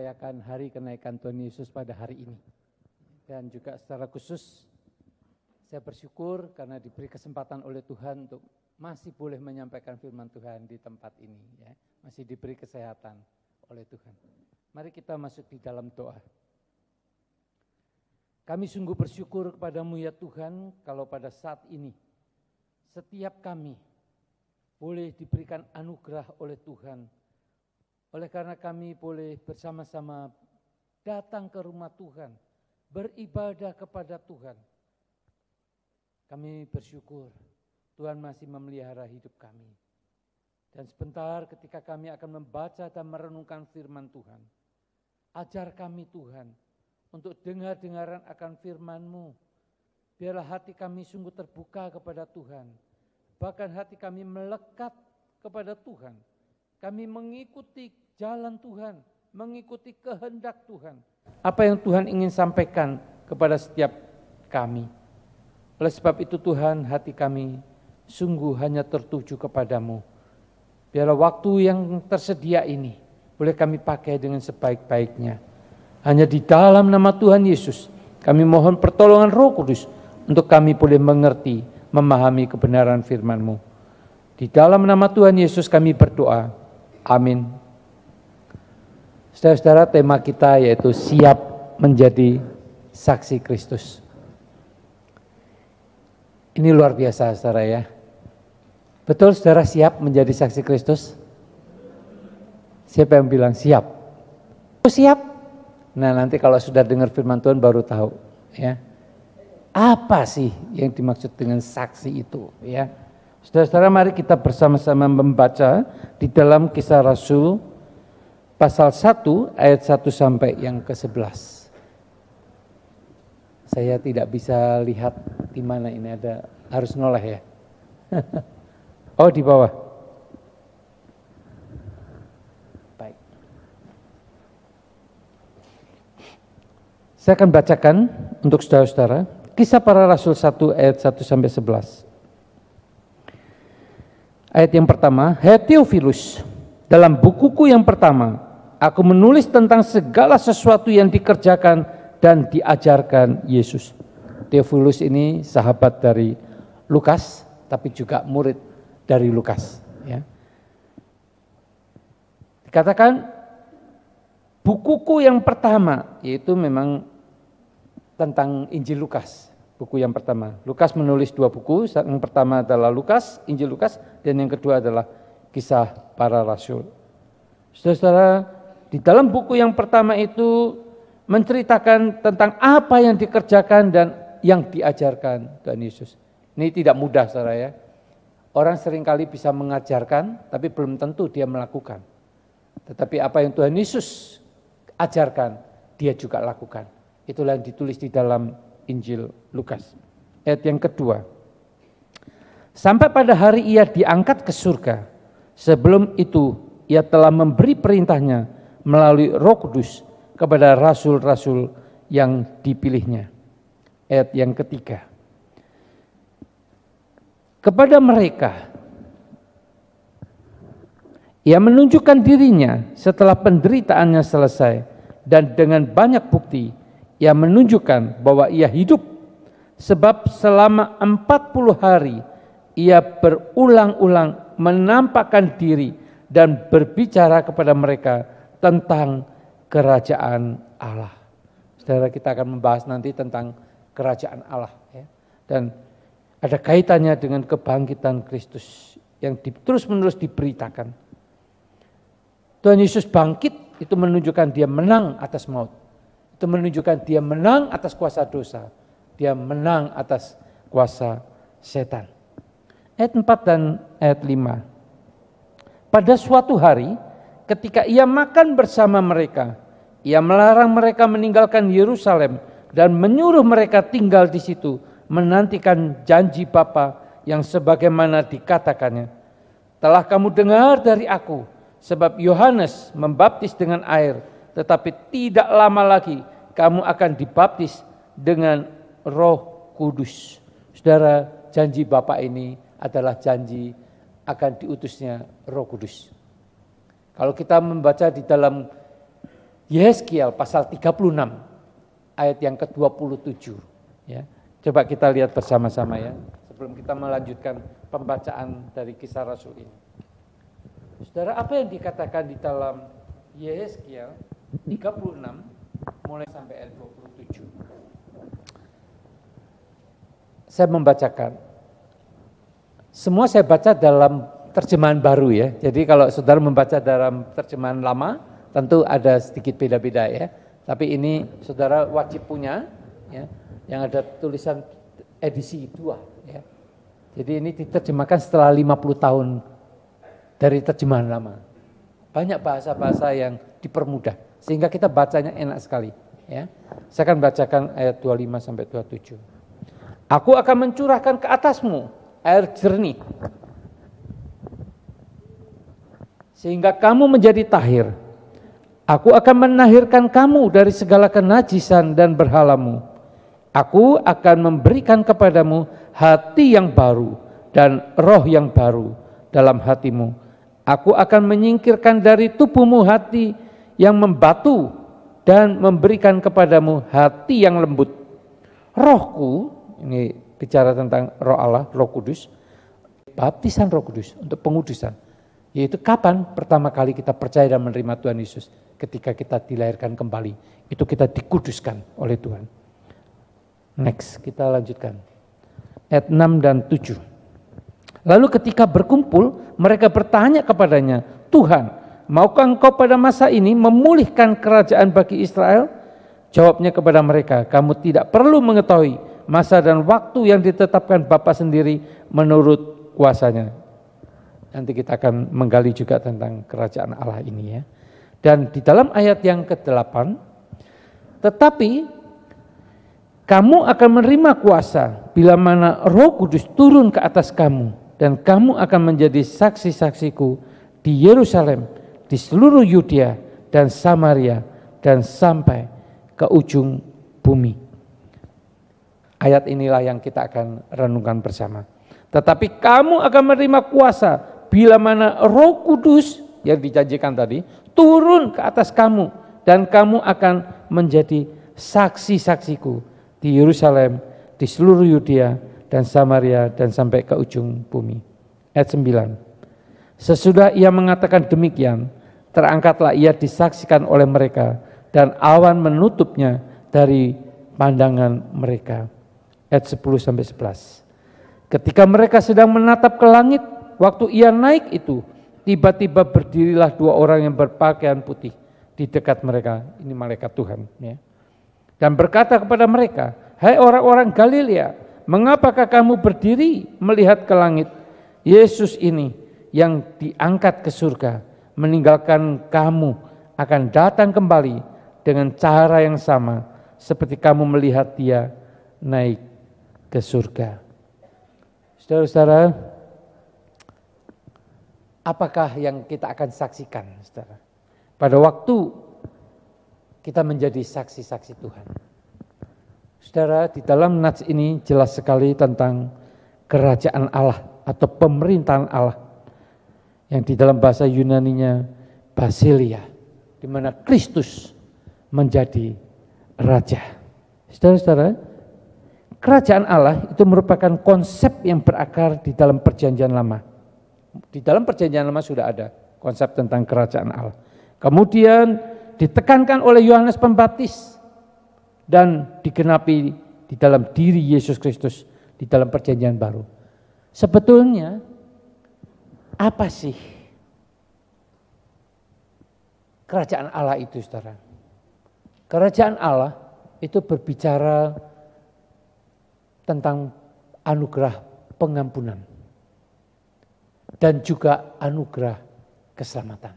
merayakan hari kenaikan Tuhan Yesus pada hari ini. Dan juga secara khusus saya bersyukur karena diberi kesempatan oleh Tuhan untuk masih boleh menyampaikan firman Tuhan di tempat ini. Ya. Masih diberi kesehatan oleh Tuhan. Mari kita masuk di dalam doa. Kami sungguh bersyukur kepadamu ya Tuhan kalau pada saat ini setiap kami boleh diberikan anugerah oleh Tuhan. Oleh karena kami boleh bersama-sama datang ke rumah Tuhan, beribadah kepada Tuhan. Kami bersyukur Tuhan masih memelihara hidup kami. Dan sebentar ketika kami akan membaca dan merenungkan firman Tuhan, ajar kami Tuhan untuk dengar-dengaran akan firman-Mu. Biarlah hati kami sungguh terbuka kepada Tuhan. Bahkan hati kami melekat kepada Tuhan. Kami mengikuti jalan Tuhan, mengikuti kehendak Tuhan. Apa yang Tuhan ingin sampaikan kepada setiap kami. Oleh sebab itu Tuhan, hati kami sungguh hanya tertuju kepadamu. Biarlah waktu yang tersedia ini boleh kami pakai dengan sebaik-baiknya. Hanya di dalam nama Tuhan Yesus kami mohon pertolongan Roh Kudus untuk kami boleh mengerti, memahami kebenaran firman-Mu. Di dalam nama Tuhan Yesus kami berdoa. Amin. Saudara-saudara, tema kita yaitu siap menjadi saksi Kristus. Ini luar biasa saudara ya. Betul saudara siap menjadi saksi Kristus? Siapa yang bilang siap? Siap? Nah nanti kalau sudah dengar firman Tuhan baru tahu ya. Apa sih yang dimaksud dengan saksi itu ya? Saudara-saudara, mari kita bersama-sama membaca di dalam Kisah Rasul pasal 1 ayat 1 sampai yang ke-11. Saya tidak bisa lihat di mana ini ada, harus noleh ya. Oh di bawah. Baik. Saya akan bacakan untuk saudara-saudara Kisah Para Rasul 1 ayat 1 sampai 11. Ayat yang pertama, Hai Theophilus, dalam bukuku yang pertama, aku menulis tentang segala sesuatu yang dikerjakan dan diajarkan Yesus. Theophilus ini sahabat dari Lukas, tapi juga murid dari Lukas. Ya. Dikatakan bukuku yang pertama, yaitu memang tentang Injil Lukas. Buku yang pertama, Lukas menulis 2 buku, yang pertama adalah Lukas, Injil Lukas, dan yang kedua adalah Kisah Para Rasul. Saudara-saudara, di dalam buku yang pertama itu menceritakan tentang apa yang dikerjakan dan yang diajarkan Tuhan Yesus. Ini tidak mudah saudara ya. Orang seringkali bisa mengajarkan, tapi belum tentu dia melakukan. Tetapi apa yang Tuhan Yesus ajarkan, dia juga lakukan. Itulah yang ditulis di dalam Injil Lukas. Ayat yang kedua. Sampai pada hari ia diangkat ke surga. Sebelum itu ia telah memberi perintahnya melalui Roh Kudus kepada rasul-rasul yang dipilihnya. Ayat yang ketiga. Kepada mereka ia menunjukkan dirinya setelah penderitaannya selesai dan dengan banyak bukti ia menunjukkan bahwa ia hidup, sebab selama 40 hari ia berulang-ulang menampakkan diri dan berbicara kepada mereka tentang kerajaan Allah. Saudara, kita akan membahas nanti tentang kerajaan Allah. Ya. Dan ada kaitannya dengan kebangkitan Kristus yang terus-menerus diberitakan. Tuhan Yesus bangkit, itu menunjukkan dia menang atas maut. Itu menunjukkan dia menang atas kuasa dosa. Dia menang atas kuasa setan. Ayat 4 dan ayat 5. Pada suatu hari ketika ia makan bersama mereka, ia melarang mereka meninggalkan Yerusalem dan menyuruh mereka tinggal di situ, menantikan janji Bapa yang sebagaimana dikatakannya. Telah kamu dengar dari aku, sebab Yohanes membaptis dengan air, tetapi tidak lama lagi kamu akan dibaptis dengan Roh Kudus. Saudara, janji Bapa ini adalah janji akan diutusnya Roh Kudus. Kalau kita membaca di dalam Yehezkiel pasal 36 ayat yang ke-27 ya. Coba kita lihat bersama-sama ya sebelum kita melanjutkan pembacaan dari Kisah Rasul ini. Saudara, apa yang dikatakan di dalam Yehezkiel 36 mulai sampai ayat 27. Saya membacakan. Semua saya baca dalam terjemahan baru ya. Jadi kalau saudara membaca dalam terjemahan lama, tentu ada sedikit beda-beda ya. Tapi ini saudara wajib punya ya, yang ada tulisan edisi 2 ya. Jadi ini diterjemahkan setelah 50 tahun dari terjemahan lama. Banyak bahasa-bahasa yang dipermudah sehingga kita bacanya enak sekali ya. Saya akan bacakan ayat 25 sampai 27. Aku akan mencurahkan ke atasmu air jernih sehingga kamu menjadi tahir. Aku akan menahirkan kamu dari segala kenajisan dan berhalamu. Aku akan memberikan kepadamu hati yang baru dan roh yang baru dalam hatimu. Aku akan menyingkirkan dari tubuhmu hati yang membatu dan memberikan kepadamu hati yang lembut. Rohku, ini bicara tentang roh Allah, roh kudus, baptisan roh kudus untuk pengudusan. Yaitu kapan pertama kali kita percaya dan menerima Tuhan Yesus? Ketika kita dilahirkan kembali, itu kita dikuduskan oleh Tuhan. Next, kita lanjutkan. Ayat 6 dan 7. Lalu ketika berkumpul, mereka bertanya kepadanya, Tuhan, maukah engkau pada masa ini memulihkan kerajaan bagi Israel? Jawabnya kepada mereka, kamu tidak perlu mengetahui masa dan waktu yang ditetapkan Bapa sendiri menurut kuasanya. Nanti kita akan menggali juga tentang kerajaan Allah ini ya. Dan di dalam ayat yang ke-8, tetapi kamu akan menerima kuasa bila mana Roh Kudus turun ke atas kamu dan kamu akan menjadi saksi-saksiku di Yerusalem, di seluruh Yudea dan Samaria dan sampai ke ujung bumi. Ayat inilah yang kita akan renungkan bersama. Tetapi kamu akan menerima kuasa bila mana Roh Kudus yang dijanjikan tadi turun ke atas kamu dan kamu akan menjadi saksi-saksiku di Yerusalem, di seluruh Yudea dan Samaria dan sampai ke ujung bumi. Ayat 9. Sesudah ia mengatakan demikian, terangkatlah ia disaksikan oleh mereka dan awan menutupnya dari pandangan mereka. Ayat 10 sampai 11. Ketika mereka sedang menatap ke langit, waktu ia naik itu, tiba-tiba berdirilah 2 orang yang berpakaian putih di dekat mereka. Ini malaikat Tuhan ya. Dan berkata kepada mereka, hai orang-orang Galilea, mengapakah kamu berdiri melihat ke langit? Yesus ini yang diangkat ke surga, meninggalkan kamu akan datang kembali dengan cara yang sama seperti kamu melihat dia naik ke surga. Saudara-saudara, apakah yang kita akan saksikan, saudara? Pada waktu kita menjadi saksi-saksi Tuhan. Saudara, di dalam nats ini jelas sekali tentang kerajaan Allah atau pemerintahan Allah yang di dalam bahasa Yunaninya Basileia, di mana Kristus menjadi raja. Saudara-saudara, kerajaan Allah itu merupakan konsep yang berakar di dalam Perjanjian Lama. Di dalam Perjanjian Lama sudah ada konsep tentang kerajaan Allah. Kemudian ditekankan oleh Yohanes Pembaptis dan digenapi di dalam diri Yesus Kristus di dalam Perjanjian Baru. Sebetulnya apa sih kerajaan Allah itu, saudara? Kerajaan Allah itu berbicara tentang anugerah pengampunan dan juga anugerah keselamatan.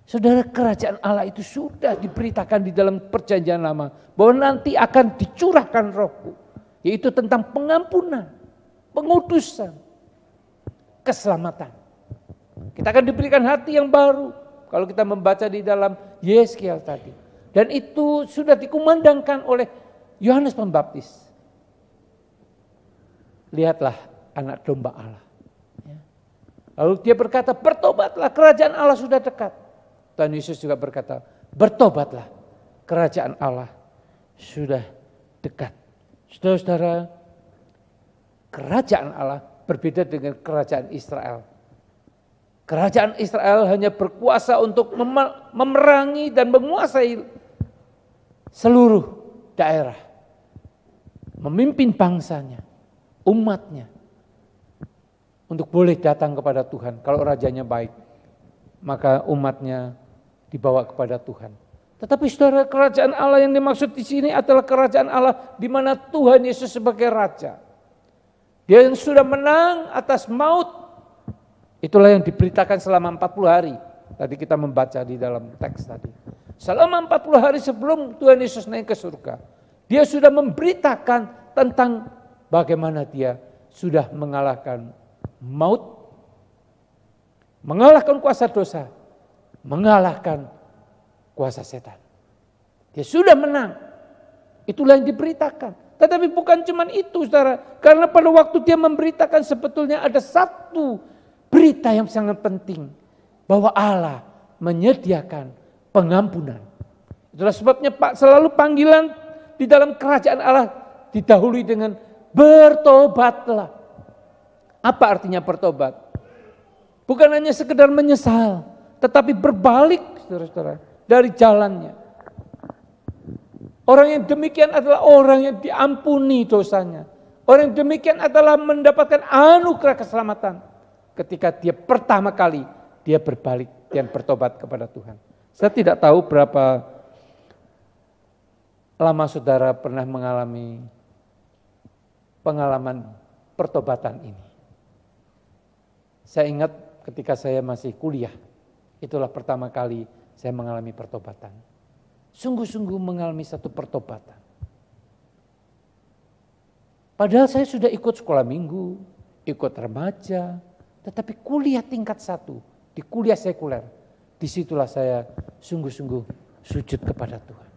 Saudara, kerajaan Allah itu sudah diberitakan di dalam Perjanjian Lama bahwa nanti akan dicurahkan Rohku, yaitu tentang pengampunan, pengudusan, keselamatan. Kita akan diberikan hati yang baru kalau kita membaca di dalam Yehezkiel tadi. Dan itu sudah dikumandangkan oleh Yohanes Pembaptis. Lihatlah anak domba Allah. Lalu dia berkata, bertobatlah, kerajaan Allah sudah dekat. Tuhan Yesus juga berkata, Bertobatlah, kerajaan Allah sudah dekat. Saudara-saudara, kerajaan Allah berbeda dengan kerajaan Israel. Kerajaan Israel hanya berkuasa untuk memerangi dan menguasai seluruh daerah. Memimpin bangsanya, umatnya. Untuk boleh datang kepada Tuhan. Kalau rajanya baik, maka umatnya dibawa kepada Tuhan. Tetapi saudara, kerajaan Allah yang dimaksud di sini adalah kerajaan Allah di mana Tuhan Yesus sebagai Raja. Dia yang sudah menang atas maut. Itulah yang diberitakan selama 40 hari. Tadi kita membaca di dalam teks tadi. Selama 40 hari sebelum Tuhan Yesus naik ke surga. Dia sudah memberitakan tentang bagaimana dia sudah mengalahkan maut, mengalahkan kuasa dosa, mengalahkan kuasa setan. Dia sudah menang. Itulah yang diberitakan. Tetapi bukan cuma itu, saudara. Karena pada waktu dia memberitakan sebetulnya ada satu berita yang sangat penting. Bahwa Allah menyediakan pengampunan. Itulah sebabnya selalu panggilan di dalam kerajaan Allah didahului dengan bertobatlah. Apa artinya bertobat? Bukan hanya sekedar menyesal, tetapi berbalik, saudara-saudara, dari jalannya. Orang yang demikian adalah orang yang diampuni dosanya. Orang yang demikian adalah mendapatkan anugerah keselamatan. Ketika dia pertama kali dia berbalik dan bertobat kepada Tuhan. Saya tidak tahu berapa lama saudara pernah mengalami pengalaman pertobatan ini. Saya ingat ketika saya masih kuliah, itulah pertama kali saya mengalami pertobatan. Sungguh-sungguh mengalami satu pertobatan. Padahal saya sudah ikut sekolah minggu, ikut remaja, tetapi kuliah tingkat 1, di kuliah sekuler, disitulah saya sungguh-sungguh sujud kepada Tuhan.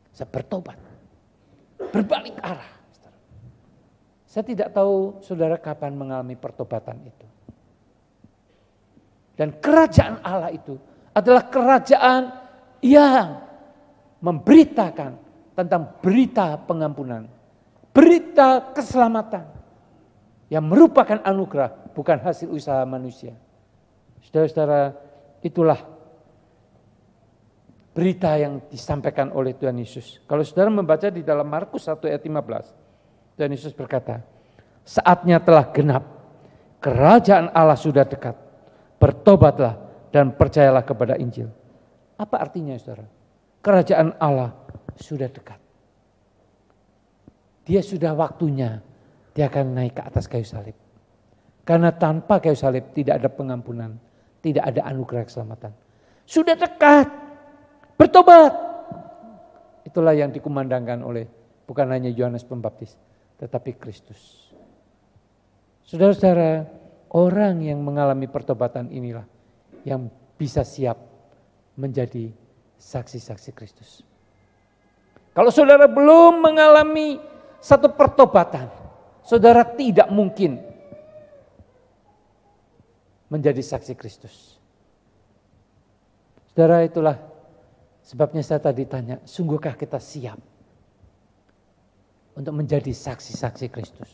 Saya bertobat, berbalik arah. Saya tidak tahu saudara kapan mengalami pertobatan itu. Dan kerajaan Allah itu adalah kerajaan yang memberitakan tentang berita pengampunan, berita keselamatan yang merupakan anugerah, bukan hasil usaha manusia. Saudara-saudara, itulah berita yang disampaikan oleh Tuhan Yesus. Kalau saudara membaca di dalam Markus 1 ayat 15, Tuhan Yesus berkata, saatnya telah genap, kerajaan Allah sudah dekat. Bertobatlah dan percayalah kepada Injil. Apa artinya, saudara? Kerajaan Allah sudah dekat. Dia sudah waktunya, dia akan naik ke atas kayu salib. Karena tanpa kayu salib tidak ada pengampunan, tidak ada anugerah keselamatan. Sudah dekat, bertobat. Itulah yang dikumandangkan oleh bukan hanya Yohanes Pembaptis, tetapi Kristus. Saudara-saudara, orang yang mengalami pertobatan inilah yang bisa siap menjadi saksi-saksi Kristus. Kalau saudara belum mengalami satu pertobatan, saudara tidak mungkin menjadi saksi Kristus. Saudara, itulah sebabnya saya tadi tanya, sungguhkah kita siap untuk menjadi saksi-saksi Kristus?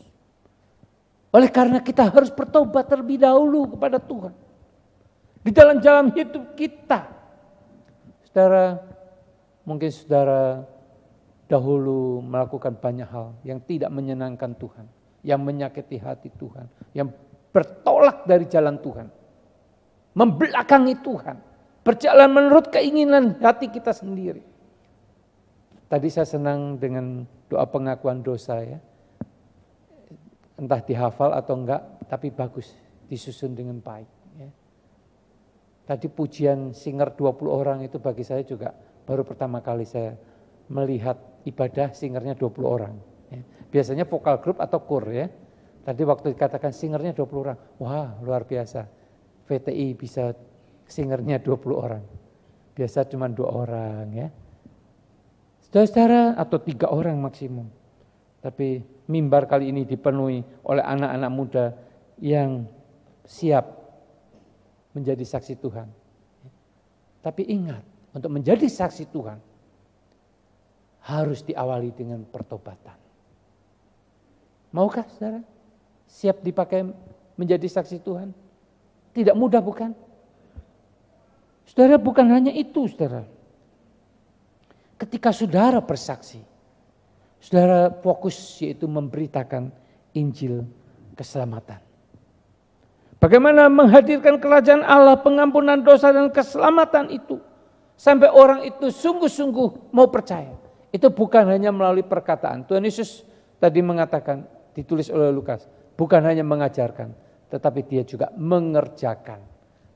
Oleh karena kita harus bertobat terlebih dahulu kepada Tuhan. Di dalam jalan hidup kita. Saudara, mungkin saudara dahulu melakukan banyak hal yang tidak menyenangkan Tuhan. Yang menyakiti hati Tuhan. Yang bertolak dari jalan Tuhan. Membelakangi Tuhan. Berjalan menurut keinginan hati kita sendiri. Tadi saya senang dengan doa pengakuan dosa ya. Entah dihafal atau enggak, tapi bagus, disusun dengan baik. Ya. Tadi pujian singer 20 orang itu bagi saya juga baru pertama kali saya melihat ibadah singernya 20 orang. Ya. Biasanya vokal grup atau kur ya. Tadi waktu dikatakan singernya 20 orang, wah luar biasa. VTI bisa singernya 20 orang. Biasa cuma 2 orang ya. Saudara-saudara atau 3 orang maksimum. Tapi mimbar kali ini dipenuhi oleh anak-anak muda yang siap menjadi saksi Tuhan. Tapi ingat, untuk menjadi saksi Tuhan harus diawali dengan pertobatan. Maukah saudara? Siap dipakai menjadi saksi Tuhan? Tidak mudah bukan? Saudara, bukan hanya itu saudara. Ketika saudara bersaksi, saudara fokus yaitu memberitakan Injil keselamatan. Bagaimana menghadirkan kerajaan Allah, pengampunan dosa dan keselamatan itu. Sampai orang itu sungguh-sungguh mau percaya. Itu bukan hanya melalui perkataan. Tuhan Yesus tadi mengatakan, ditulis oleh Lukas, bukan hanya mengajarkan, tetapi dia juga mengerjakan.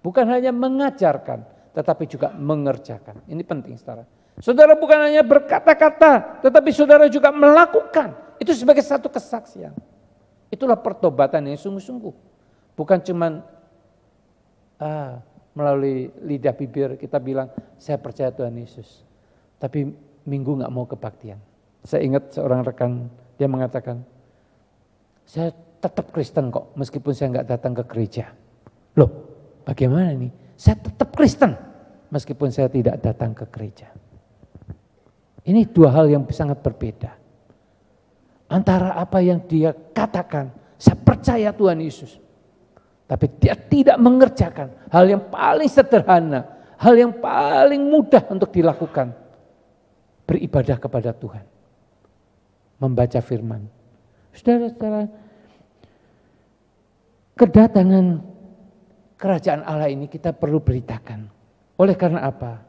Bukan hanya mengajarkan, tetapi juga mengerjakan. Ini penting saudara. Saudara bukan hanya berkata-kata, tetapi saudara juga melakukan. Itu sebagai satu kesaksian. Itulah pertobatan yang sungguh-sungguh. Bukan cuman melalui lidah bibir kita bilang, saya percaya Tuhan Yesus. Tapi minggu gak mau kebaktian. Saya ingat seorang rekan, dia mengatakan, saya tetap Kristen kok, meskipun saya gak datang ke gereja. Loh, bagaimana nih? Saya tetap Kristen, meskipun saya tidak datang ke gereja. Ini dua hal yang sangat berbeda. Antara apa yang dia katakan, saya percaya Tuhan Yesus. Tapi dia tidak mengerjakan hal yang paling sederhana, hal yang paling mudah untuk dilakukan. Beribadah kepada Tuhan. Membaca firman. Saudara-saudara, kedatangan kerajaan Allah ini kita perlu beritakan. Oleh karena apa?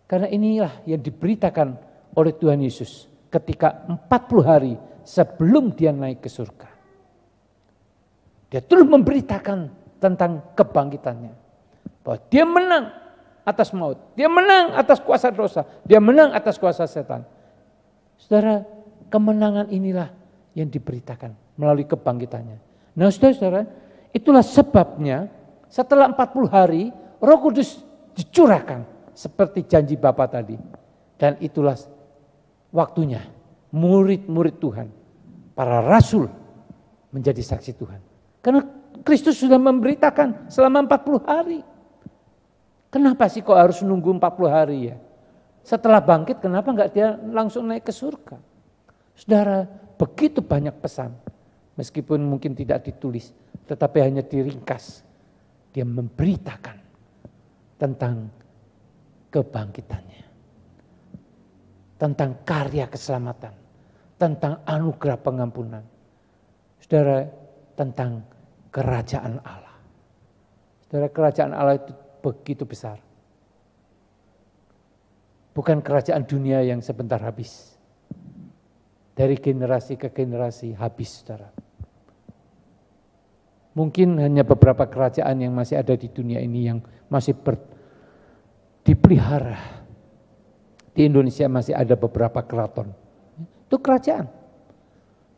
Karena inilah yang diberitakan oleh Tuhan Yesus ketika 40 hari sebelum dia naik ke surga. Dia terus memberitakan tentang kebangkitannya. Bahwa dia menang atas maut, dia menang atas kuasa dosa, dia menang atas kuasa setan. Saudara, kemenangan inilah yang diberitakan melalui kebangkitannya. Nah saudara-saudara, itulah sebabnya setelah 40 hari Roh Kudus dicurahkan seperti janji Bapa tadi. Dan itulah waktunya murid-murid Tuhan, para rasul menjadi saksi Tuhan. Karena Kristus sudah memberitakan selama 40 hari. Kenapa sih kok harus nunggu 40 hari ya? Setelah bangkit kenapa enggak dia langsung naik ke surga? Saudara, begitu banyak pesan. Meskipun mungkin tidak ditulis, tetapi hanya diringkas. Dia memberitakan tentang kebangkitannya. Tentang karya keselamatan. Tentang anugerah pengampunan. Saudara, tentang kerajaan Allah. Saudara, kerajaan Allah itu begitu besar. Bukan kerajaan dunia yang sebentar habis. Dari generasi ke generasi habis, saudara. Mungkin hanya beberapa kerajaan yang masih ada di dunia ini yang masih dipelihara. Di Indonesia masih ada beberapa keraton. Itu kerajaan.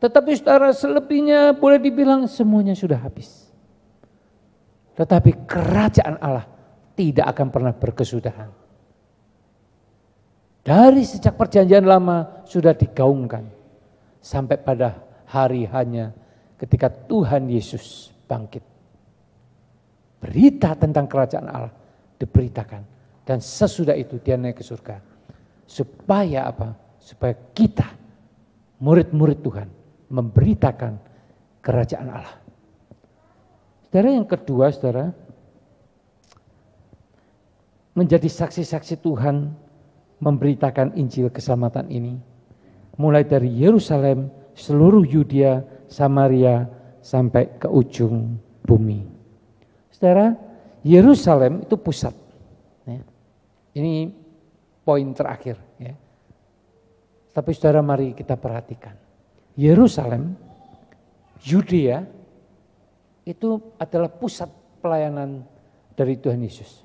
Tetapi saudara, selebihnya boleh dibilang semuanya sudah habis. Tetapi kerajaan Allah tidak akan pernah berkesudahan. Dari sejak perjanjian lama sudah digaungkan. Sampai pada hari hanya ketika Tuhan Yesus bangkit. Berita tentang kerajaan Allah diberitakan. Dan sesudah itu dia naik ke surga. Supaya apa? Supaya kita, murid-murid Tuhan, memberitakan kerajaan Allah. Saudara, yang kedua, saudara, menjadi saksi-saksi Tuhan memberitakan Injil keselamatan ini. Mulai dari Yerusalem, seluruh Yudea, Samaria, sampai ke ujung bumi. Saudara, Yerusalem itu pusat. Ini poin terakhir. Tapi saudara, mari kita perhatikan. Yerusalem, Yudea, itu adalah pusat pelayanan dari Tuhan Yesus.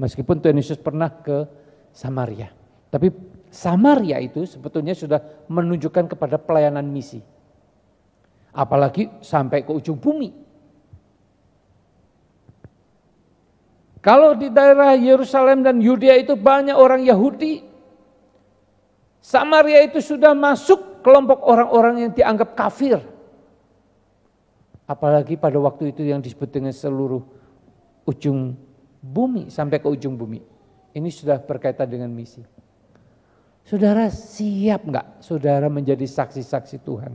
Meskipun Tuhan Yesus pernah ke Samaria. Tapi Samaria itu sebetulnya sudah menunjukkan kepada pelayanan misi. Apalagi sampai ke ujung bumi. Kalau di daerah Yerusalem dan Yudea itu banyak orang Yahudi, Samaria itu sudah masuk kelompok orang-orang yang dianggap kafir. Apalagi pada waktu itu yang disebut dengan seluruh ujung bumi, sampai ke ujung bumi. Ini sudah berkaitan dengan misi. Saudara siap enggak saudara menjadi saksi-saksi Tuhan?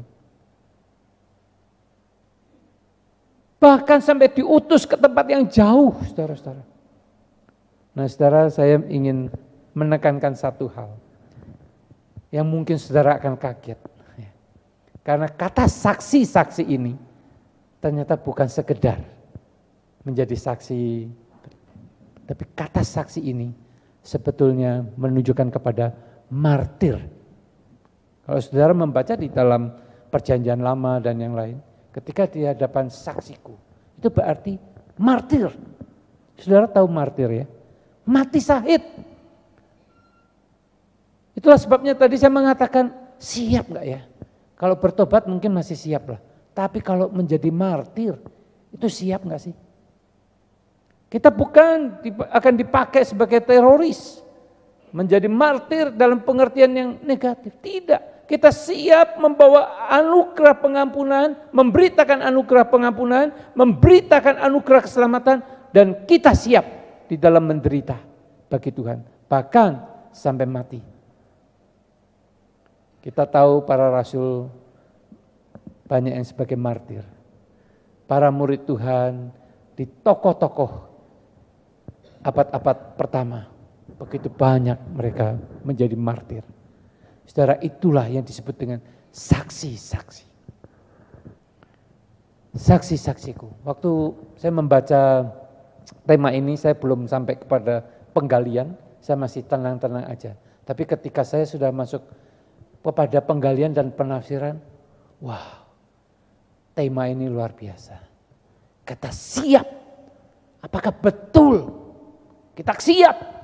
Bahkan sampai diutus ke tempat yang jauh, saudara-saudara. Nah, saudara, saya ingin menekankan satu hal yang mungkin saudara akan kaget. Karena kata saksi-saksi ini ternyata bukan sekedar menjadi saksi, tapi kata saksi ini sebetulnya menunjukkan kepada martir. Kalau saudara membaca di dalam Perjanjian Lama dan yang lain, ketika di hadapan saksiku, itu berarti martir. Saudara tahu martir ya? Mati syahid. Itulah sebabnya tadi saya mengatakan siap enggak ya? Kalau bertobat mungkin masih siap lah. Tapi kalau menjadi martir, itu siap enggak sih? Kita bukan akan dipakai sebagai teroris. Menjadi martir dalam pengertian yang negatif. Tidak. Kita siap membawa anugerah pengampunan, memberitakan anugerah pengampunan, memberitakan anugerah keselamatan, dan kita siap di dalam menderita bagi Tuhan. Bahkan sampai mati. Kita tahu para rasul banyak yang sebagai martir. Para murid Tuhan di tokoh-tokoh abad-abad pertama. Begitu banyak mereka menjadi martir. Saudara, itulah yang disebut dengan saksi-saksi. Saksi-saksiku. Waktu saya membaca tema ini, saya belum sampai kepada penggalian, saya masih tenang-tenang aja. Tapi ketika saya sudah masuk kepada penggalian dan penafsiran, wah, tema ini luar biasa. Kata siap, apakah betul kita siap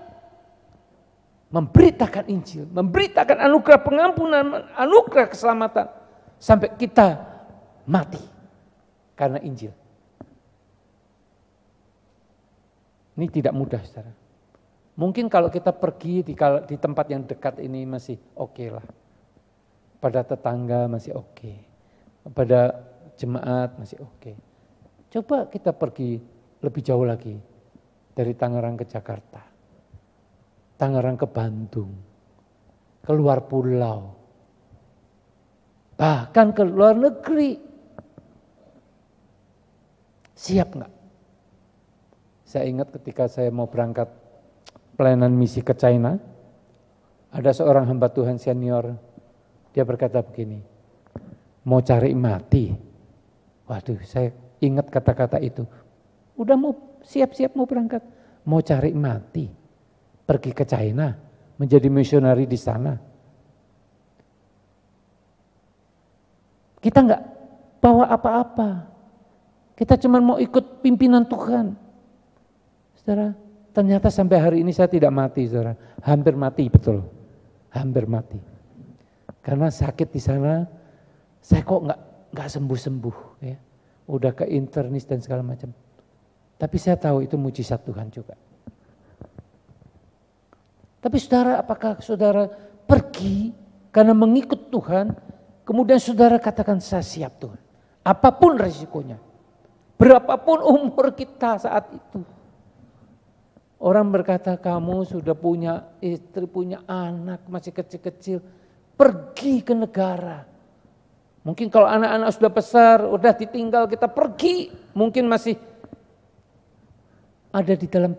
memberitakan Injil, memberitakan anugerah pengampunan, anugerah keselamatan, sampai kita mati karena Injil. Ini tidak mudah, saudara. Mungkin kalau kita pergi di tempat yang dekat ini masih oke lah. Pada tetangga masih oke. Pada jemaat masih oke. Coba kita pergi lebih jauh lagi. Dari Tangerang ke Jakarta. Tangerang ke Bandung. Keluar pulau. Bahkan ke luar negeri. Siap enggak? Saya ingat ketika saya mau berangkat pelayanan misi ke China, ada seorang hamba Tuhan senior, dia berkata begini, mau cari mati. Waduh, saya ingat kata-kata itu. Udah mau siap-siap mau berangkat, mau cari mati. Pergi ke China, menjadi misionari di sana. Kita enggak bawa apa-apa. Kita cuma mau ikut pimpinan Tuhan. Saudara, ternyata sampai hari ini saya tidak mati, saudara. Hampir mati, betul. Hampir mati. Karena sakit di sana, saya kok nggak sembuh-sembuh, ya. Udah ke internis dan segala macam. Tapi saya tahu itu mujizat Tuhan juga. Tapi saudara, apakah saudara pergi karena mengikut Tuhan, kemudian saudara katakan saya siap Tuhan. Apapun resikonya, berapapun umur kita saat itu. Orang berkata kamu sudah punya istri, punya anak, masih kecil-kecil, pergi ke negara. Mungkin kalau anak-anak sudah besar, udah ditinggal kita pergi, mungkin masih ada di dalam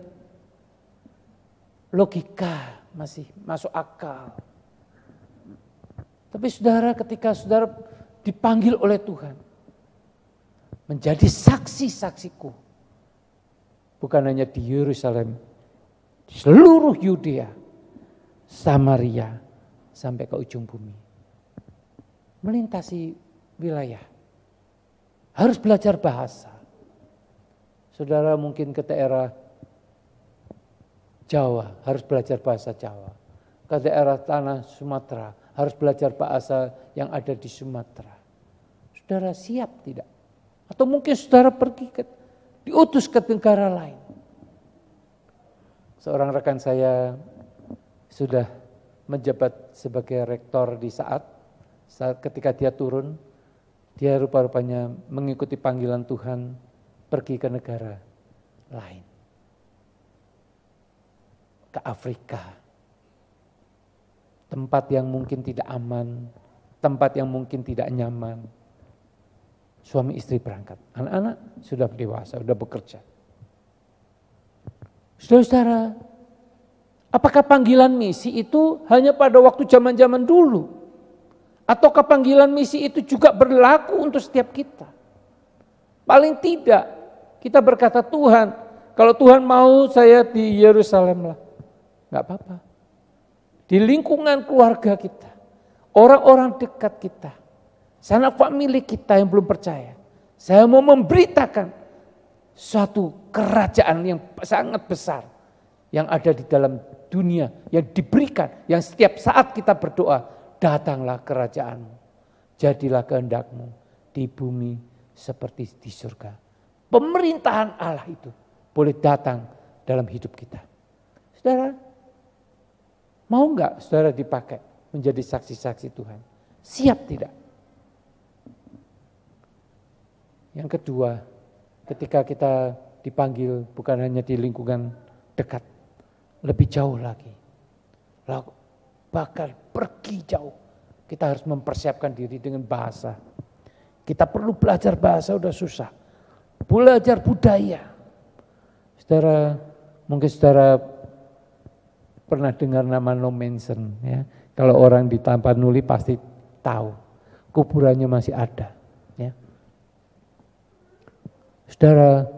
logika, masih masuk akal. Tapi saudara, ketika saudara dipanggil oleh Tuhan, menjadi saksi-saksiku, bukan hanya di Yerusalem, di seluruh Yudea, Samaria, sampai ke ujung bumi. Melintasi wilayah. Harus belajar bahasa. Saudara mungkin ke daerah Jawa, harus belajar bahasa Jawa. Ke daerah tanah Sumatera, harus belajar bahasa yang ada di Sumatera. Saudara siap tidak? Atau mungkin saudara pergi diutus ke negara lain. Seorang rekan saya sudah menjabat sebagai rektor di saat ketika dia turun, dia rupa-rupanya mengikuti panggilan Tuhan pergi ke negara lain. ke Afrika. Tempat yang mungkin tidak aman, tempat yang mungkin tidak nyaman. Suami istri berangkat, anak-anak sudah dewasa, sudah bekerja. Saudara-saudara, apakah panggilan misi itu hanya pada waktu zaman-zaman dulu? Ataukah panggilan misi itu juga berlaku untuk setiap kita? Paling tidak, kita berkata Tuhan, kalau Tuhan mau saya di Yerusalem lah, gak apa-apa. Di lingkungan keluarga kita, orang-orang dekat kita, sanak famili kita yang belum percaya, saya mau memberitakan suatu kerajaan yang sangat besar yang ada di dalam dunia, yang diberikan, yang setiap saat kita berdoa, datanglah kerajaanmu, jadilah kehendakmu di bumi seperti di surga. Pemerintahan Allah itu boleh datang dalam hidup kita. Saudara, mau enggak saudara dipakai menjadi saksi-saksi Tuhan? Siap tidak? Yang kedua, ketika kita dipanggil bukan hanya di lingkungan dekat, lebih jauh lagi. Bahkan pergi jauh. Kita harus mempersiapkan diri dengan bahasa. Kita perlu belajar bahasa, udah susah. Belajar budaya. Saudara, mungkin saudara pernah dengar nama No Mansion, ya. Kalau orang di Tapanuli pasti tahu, kuburannya masih ada, ya. Saudara,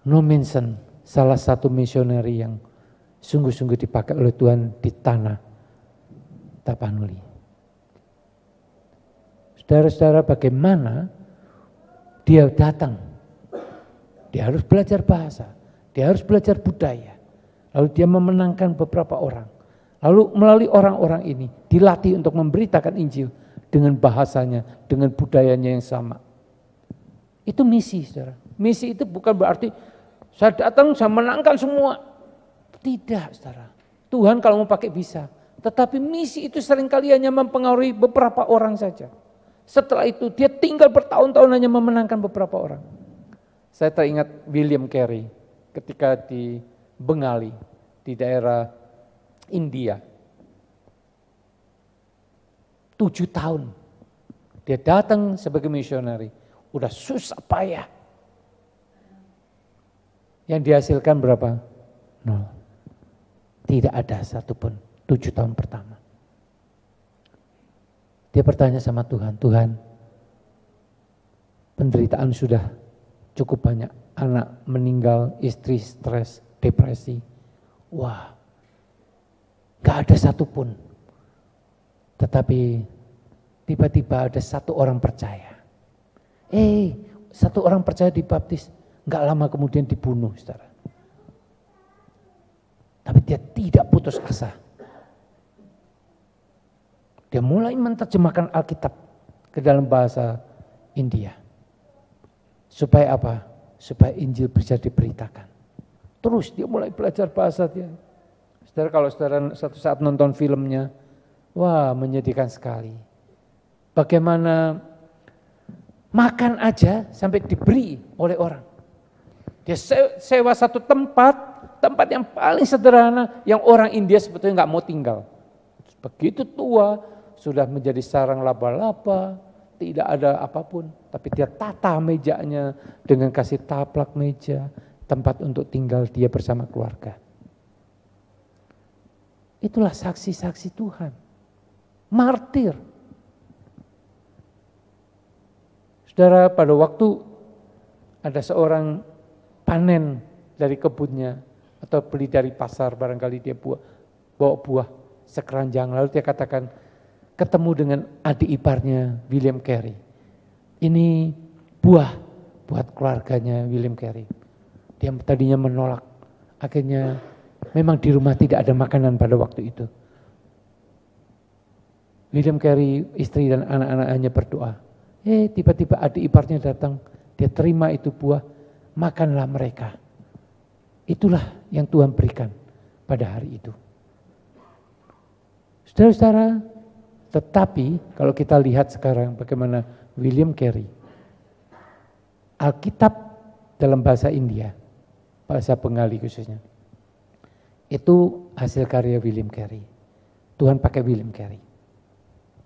No Mansion salah satu misioneri yang sungguh-sungguh dipakai oleh Tuhan di tanah Tapanuli. Saudara-saudara, bagaimana dia datang? Dia harus belajar bahasa, dia harus belajar budaya. Lalu dia memenangkan beberapa orang. Lalu melalui orang-orang ini dilatih untuk memberitakan Injil dengan bahasanya, dengan budayanya yang sama. Itu misi, saudara. Misi itu bukan berarti saya datang, saya menangkan semua. Tidak, saudara. Tuhan kalau mau pakai bisa. Tetapi misi itu seringkali hanya mempengaruhi beberapa orang saja. Setelah itu dia tinggal bertahun-tahun hanya memenangkan beberapa orang. Saya teringat William Carey ketika di Bengali, di daerah India. 7 tahun dia datang sebagai misioneri. Udah susah payah. Yang dihasilkan berapa? 0. Tidak ada satupun 7 tahun pertama. Dia bertanya sama Tuhan, Tuhan, penderitaan sudah cukup banyak. Anak meninggal, istri stres, depresi. Wah, gak ada satupun. Tetapi tiba-tiba ada satu orang percaya. Satu orang percaya dibaptis, gak lama kemudian dibunuh, saudara. Tapi dia tidak putus asa. Dia mulai menerjemahkan Alkitab ke dalam bahasa India. Supaya apa? Supaya Injil bisa diberitakan. Terus dia mulai belajar bahasa dia. Saudara, kalau saudara satu saat nonton filmnya, wah menyedihkan sekali. Bagaimana makan aja sampai diberi oleh orang. Dia sewa satu tempat yang paling sederhana yang orang India sebetulnya nggak mau tinggal. Begitu tua, sudah menjadi sarang laba-laba, tidak ada apapun. Tapi dia tata mejanya dengan kasih taplak meja, tempat untuk tinggal dia bersama keluarga. Itulah saksi-saksi Tuhan. Martir. Saudara, pada waktu ada seorang panen dari kebunnya atau beli dari pasar, barangkali dia bawa buah sekeranjang, lalu dia katakan ketemu dengan adik iparnya William Carey. Ini buah buat keluarganya William Carey. Dia tadinya menolak, akhirnya memang di rumah tidak ada makanan pada waktu itu. William Carey, istri dan anak-anaknya berdoa. Tiba-tiba adik iparnya datang, dia terima itu buah, makanlah mereka. Itulah yang Tuhan berikan pada hari itu. Saudara-saudara, tetapi kalau kita lihat sekarang bagaimana William Carey, Alkitab dalam bahasa India, bahasa Bengali khususnya, Itu hasil karya William Carey. Tuhan pakai William Carey.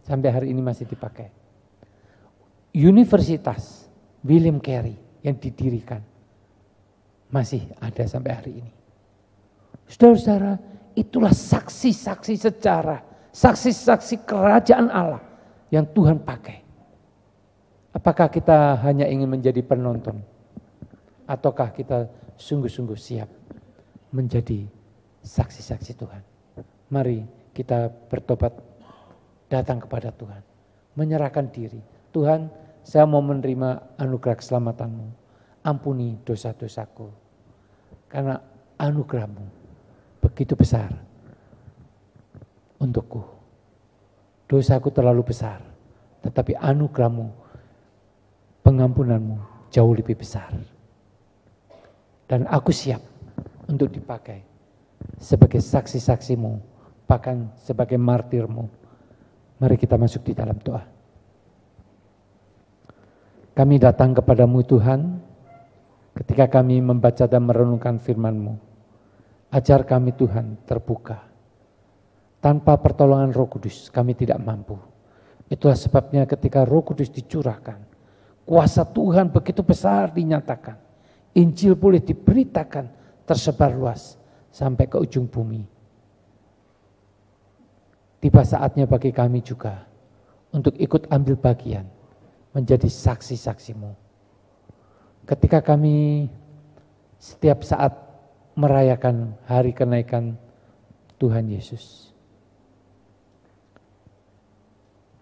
Sampai hari ini masih dipakai. Universitas William Carey yang didirikan masih ada sampai hari ini. Saudara-saudara, itulah saksi-saksi sejarah, saksi-saksi kerajaan Allah yang Tuhan pakai. Apakah kita hanya ingin menjadi penonton? Ataukah kita sungguh-sungguh siap menjadi saksi-saksi Tuhan? Mari kita bertobat, datang kepada Tuhan, menyerahkan diri. Tuhan, saya mau menerima anugerah keselamatan-Mu. Ampuni dosa-dosaku. Karena anugerah-Mu begitu besar untukku. Dosaku terlalu besar, tetapi anugerah-Mu, pengampunan-Mu jauh lebih besar. Dan aku siap untuk dipakai sebagai saksi-saksi-Mu, bahkan sebagai martir-Mu. Mari kita masuk di dalam doa. Kami datang kepadamu Tuhan, ketika kami membaca dan merenungkan firman-Mu. Ajar kami Tuhan terbuka. Tanpa pertolongan Roh Kudus kami tidak mampu. Itulah sebabnya ketika Roh Kudus dicurahkan, kuasa Tuhan begitu besar dinyatakan. Injil boleh diberitakan, tersebar luas sampai ke ujung bumi. Tiba saatnya bagi kami juga untuk ikut ambil bagian menjadi saksi-saksi-Mu. Ketika kami setiap saat merayakan hari kenaikan Tuhan Yesus,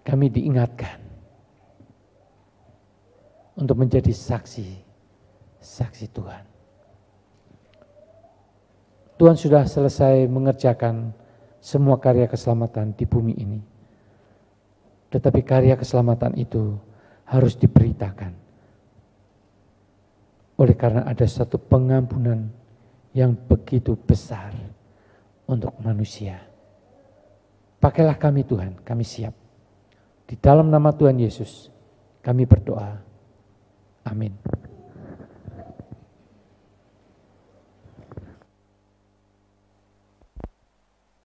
kami diingatkan untuk menjadi saksi Tuhan. Tuhan sudah selesai mengerjakan semua karya keselamatan di bumi ini. Tetapi karya keselamatan itu harus diberitakan. Oleh karena ada satu pengampunan yang begitu besar untuk manusia. Pakailah kami Tuhan, kami siap. Di dalam nama Tuhan Yesus kami berdoa. Amin.